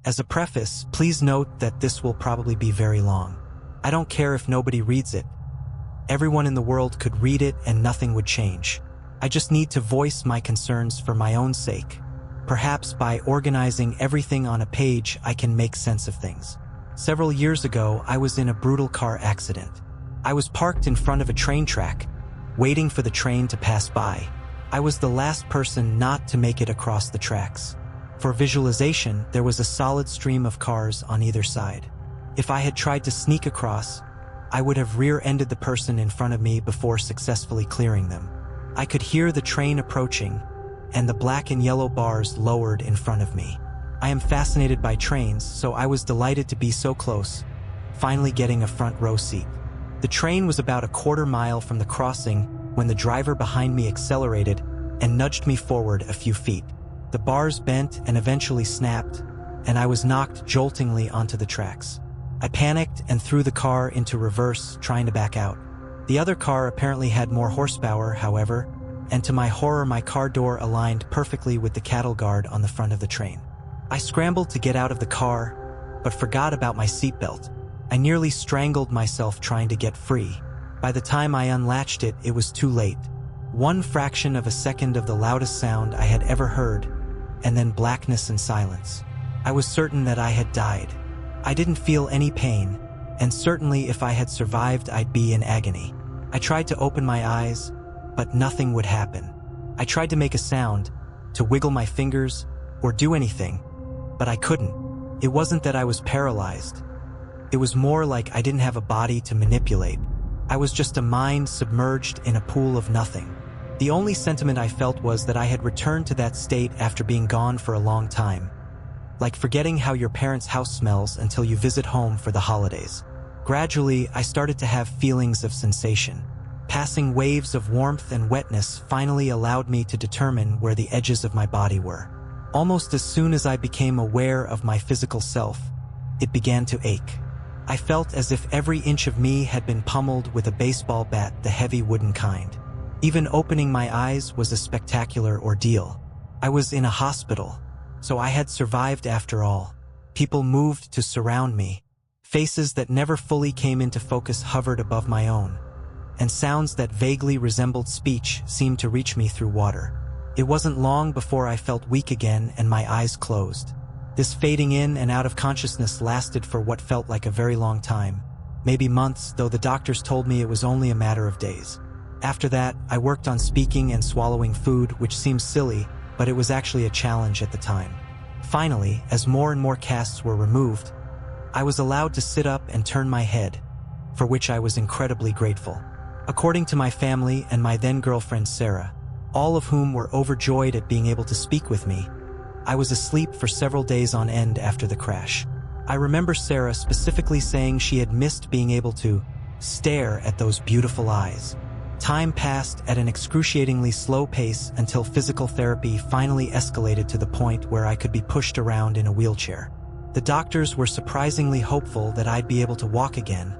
As a preface, please note that this will probably be very long. I don't care if nobody reads it. Everyone in the world could read it and nothing would change. I just need to voice my concerns for my own sake. Perhaps by organizing everything on a page, I can make sense of things. Several years ago, I was in a brutal car accident. I was parked in front of a train track, waiting for the train to pass by. I was the last person not to make it across the tracks. For visualization, there was a solid stream of cars on either side. If I had tried to sneak across, I would have rear-ended the person in front of me before successfully clearing them. I could hear the train approaching, and the black and yellow bars lowered in front of me. I am fascinated by trains, so I was delighted to be so close, finally getting a front row seat. The train was about a quarter mile from the crossing when the driver behind me accelerated and nudged me forward a few feet. The bars bent and eventually snapped, and I was knocked joltingly onto the tracks. I panicked and threw the car into reverse, trying to back out. The other car apparently had more horsepower, however, and to my horror, my car door aligned perfectly with the cattle guard on the front of the train. I scrambled to get out of the car, but forgot about my seatbelt. I nearly strangled myself trying to get free. By the time I unlatched it, it was too late. One fraction of a second of the loudest sound I had ever heard, and then blackness and silence. I was certain that I had died. I didn't feel any pain, and certainly if I had survived, I'd be in agony. I tried to open my eyes, but nothing would happen. I tried to make a sound, to wiggle my fingers, or do anything, but I couldn't. It wasn't that I was paralyzed. It was more like I didn't have a body to manipulate. I was just a mind submerged in a pool of nothing. The only sentiment I felt was that I had returned to that state after being gone for a long time. Like forgetting how your parents' house smells until you visit home for the holidays. Gradually, I started to have feelings of sensation. Passing waves of warmth and wetness finally allowed me to determine where the edges of my body were. Almost as soon as I became aware of my physical self, it began to ache. I felt as if every inch of me had been pummeled with a baseball bat, the heavy wooden kind. Even opening my eyes was a spectacular ordeal. I was in a hospital, so I had survived after all. People moved to surround me. Faces that never fully came into focus hovered above my own, and sounds that vaguely resembled speech seemed to reach me through water. It wasn't long before I felt weak again and my eyes closed. This fading in and out of consciousness lasted for what felt like a very long time, maybe months, though the doctors told me it was only a matter of days. After that, I worked on speaking and swallowing food, which seems silly, but it was actually a challenge at the time. Finally, as more and more casts were removed, I was allowed to sit up and turn my head, for which I was incredibly grateful. According to my family and my then-girlfriend Sarah, all of whom were overjoyed at being able to speak with me, I was asleep for several days on end after the crash. I remember Sarah specifically saying she had missed being able to stare at those beautiful eyes. Time passed at an excruciatingly slow pace until physical therapy finally escalated to the point where I could be pushed around in a wheelchair. The doctors were surprisingly hopeful that I'd be able to walk again,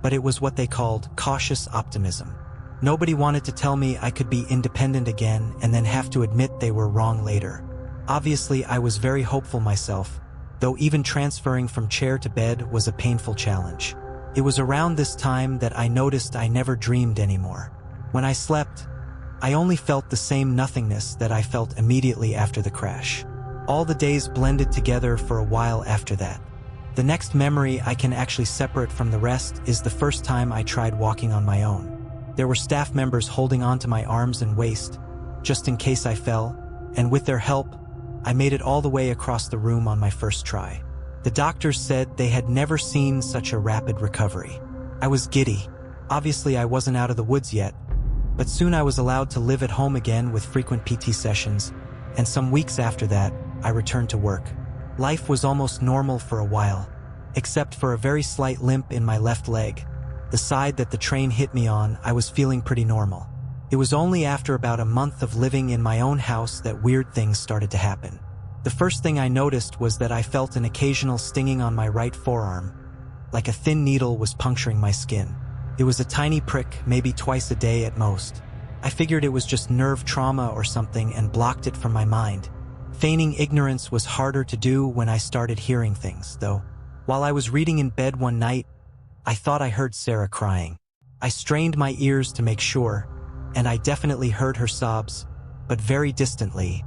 but it was what they called cautious optimism. Nobody wanted to tell me I could be independent again and then have to admit they were wrong later. Obviously, I was very hopeful myself, though even transferring from chair to bed was a painful challenge. It was around this time that I noticed I never dreamed anymore. When I slept, I only felt the same nothingness that I felt immediately after the crash. All the days blended together for a while after that. The next memory I can actually separate from the rest is the first time I tried walking on my own. There were staff members holding onto my arms and waist, just in case I fell, and with their help, I made it all the way across the room on my first try. The doctors said they had never seen such a rapid recovery. I was giddy. Obviously, I wasn't out of the woods yet, but soon I was allowed to live at home again with frequent PT sessions, and some weeks after that, I returned to work. Life was almost normal for a while, except for a very slight limp in my left leg. The side that the train hit me on, I was feeling pretty normal. It was only after about a month of living in my own house that weird things started to happen. The first thing I noticed was that I felt an occasional stinging on my right forearm, like a thin needle was puncturing my skin. It was a tiny prick, maybe twice a day at most. I figured it was just nerve trauma or something and blocked it from my mind. Feigning ignorance was harder to do when I started hearing things, though. While I was reading in bed one night, I thought I heard Sarah crying. I strained my ears to make sure, and I definitely heard her sobs, but very distantly,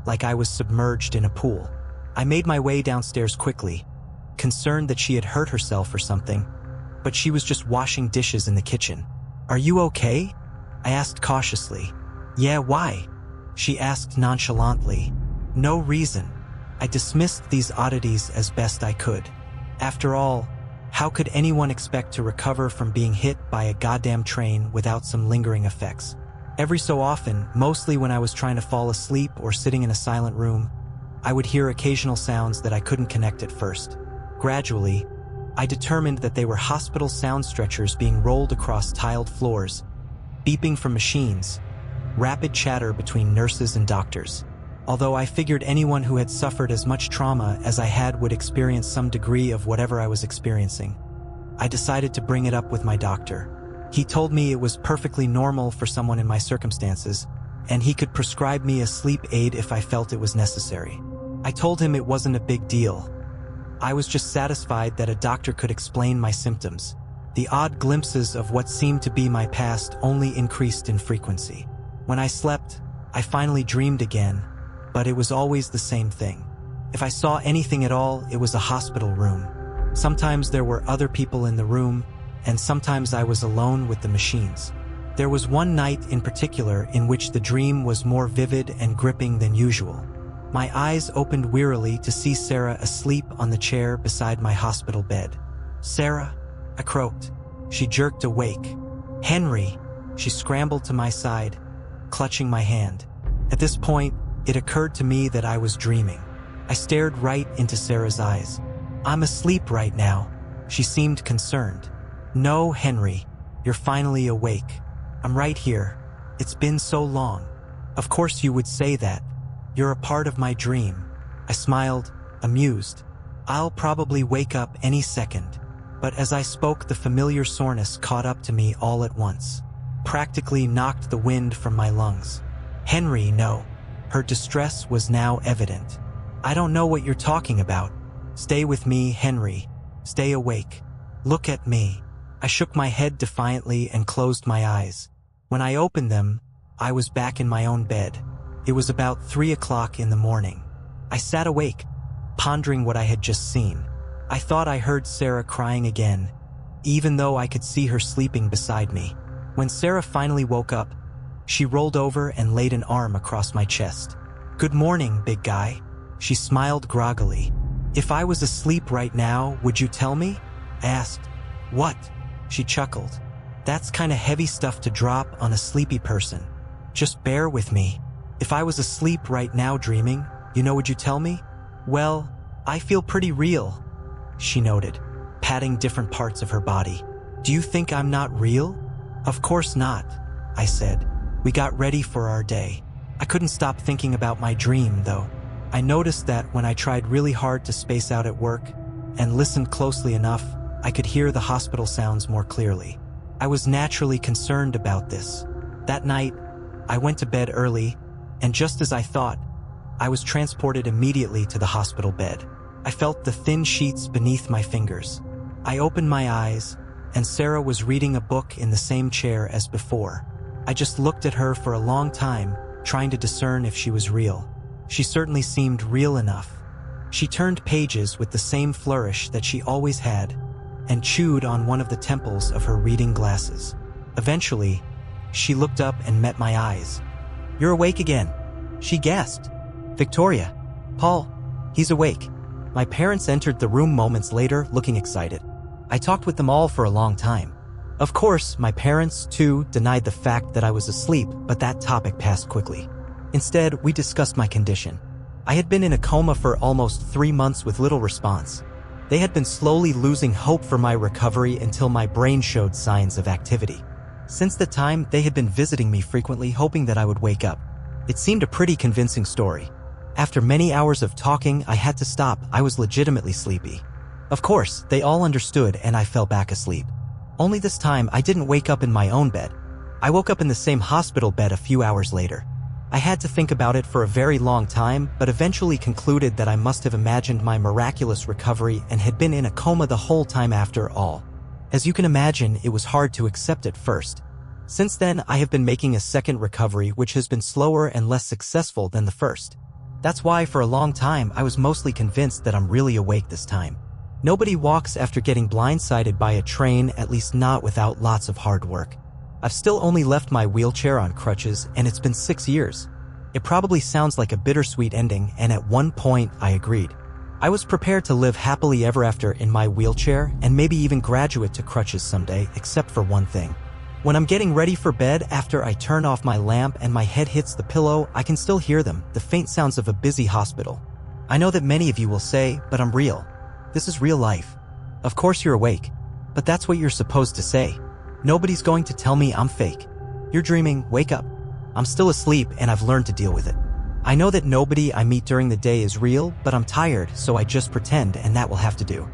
like I was submerged in a pool. I made my way downstairs quickly, concerned that she had hurt herself or something, but she was just washing dishes in the kitchen. "Are you okay?" I asked cautiously. "Yeah, why?" she asked nonchalantly. "No reason." I dismissed these oddities as best I could. After all, how could anyone expect to recover from being hit by a goddamn train without some lingering effects? Every so often, mostly when I was trying to fall asleep or sitting in a silent room, I would hear occasional sounds that I couldn't connect at first. Gradually, I determined that they were hospital sound stretchers being rolled across tiled floors, beeping from machines, rapid chatter between nurses and doctors. Although I figured anyone who had suffered as much trauma as I had would experience some degree of whatever I was experiencing, I decided to bring it up with my doctor. He told me it was perfectly normal for someone in my circumstances, and he could prescribe me a sleep aid if I felt it was necessary. I told him it wasn't a big deal. I was just satisfied that a doctor could explain my symptoms. The odd glimpses of what seemed to be my past only increased in frequency. When I slept, I finally dreamed again, but it was always the same thing. If I saw anything at all, it was a hospital room. Sometimes there were other people in the room, and sometimes I was alone with the machines. There was one night in particular in which the dream was more vivid and gripping than usual. My eyes opened wearily to see Sarah asleep on the chair beside my hospital bed. "Sarah?" I croaked. She jerked awake. "Henry!" She scrambled to my side, clutching my hand. At this point, it occurred to me that I was dreaming. I stared right into Sarah's eyes. "I'm asleep right now." She seemed concerned. "No, Henry. You're finally awake. I'm right here. It's been so long." "Of course you would say that. You're a part of my dream." I smiled, amused. "I'll probably wake up any second." But as I spoke, the familiar soreness caught up to me all at once, practically knocked the wind from my lungs. "Henry, no." Her distress was now evident. "I don't know what you're talking about. Stay with me, Henry. Stay awake. Look at me." I shook my head defiantly and closed my eyes. When I opened them, I was back in my own bed. It was about 3 o'clock in the morning. I sat awake, pondering what I had just seen. I thought I heard Sarah crying again, even though I could see her sleeping beside me. When Sarah finally woke up, she rolled over and laid an arm across my chest. "Good morning, big guy." She smiled groggily. "If I was asleep right now, would you tell me?" I asked. "What?" She chuckled. "That's kinda heavy stuff to drop on a sleepy person. Just bear with me. If I was asleep right now dreaming, would you tell me?" "Well, I feel pretty real," she noted, patting different parts of her body. "Do you think I'm not real?" "Of course not," I said. We got ready for our day. I couldn't stop thinking about my dream, though. I noticed that when I tried really hard to space out at work and listened closely enough, I could hear the hospital sounds more clearly. I was naturally concerned about this. That night, I went to bed early, and just as I thought, I was transported immediately to the hospital bed. I felt the thin sheets beneath my fingers. I opened my eyes, and Sarah was reading a book in the same chair as before. I just looked at her for a long time, trying to discern if she was real. She certainly seemed real enough. She turned pages with the same flourish that she always had, and chewed on one of the temples of her reading glasses. Eventually, she looked up and met my eyes. "You're awake again," she gasped. "Victoria, Paul, he's awake." My parents entered the room moments later, looking excited. I talked with them all for a long time. Of course, my parents, too, denied the fact that I was asleep, but that topic passed quickly. Instead, we discussed my condition. I had been in a coma for almost 3 months with little response. They had been slowly losing hope for my recovery until my brain showed signs of activity. Since the time, they had been visiting me frequently, hoping that I would wake up. It seemed a pretty convincing story. After many hours of talking, I had to stop. I was legitimately sleepy. Of course, they all understood, and I fell back asleep. Only this time, I didn't wake up in my own bed. I woke up in the same hospital bed a few hours later. I had to think about it for a very long time, but eventually concluded that I must have imagined my miraculous recovery and had been in a coma the whole time after all. As you can imagine, it was hard to accept at first. Since then, I have been making a second recovery which has been slower and less successful than the first. That's why for a long time I was mostly convinced that I'm really awake this time. Nobody walks after getting blindsided by a train, at least not without lots of hard work. I've still only left my wheelchair on crutches, and it's been 6 years. It probably sounds like a bittersweet ending, and at one point I agreed. I was prepared to live happily ever after in my wheelchair and maybe even graduate to crutches someday, except for one thing. When I'm getting ready for bed after I turn off my lamp and my head hits the pillow, I can still hear them, the faint sounds of a busy hospital. I know that many of you will say, but I'm real. This is real life. Of course you're awake, but that's what you're supposed to say. Nobody's going to tell me I'm fake. You're dreaming, wake up. I'm still asleep and I've learned to deal with it. I know that nobody I meet during the day is real, but I'm tired, so I just pretend, and that will have to do.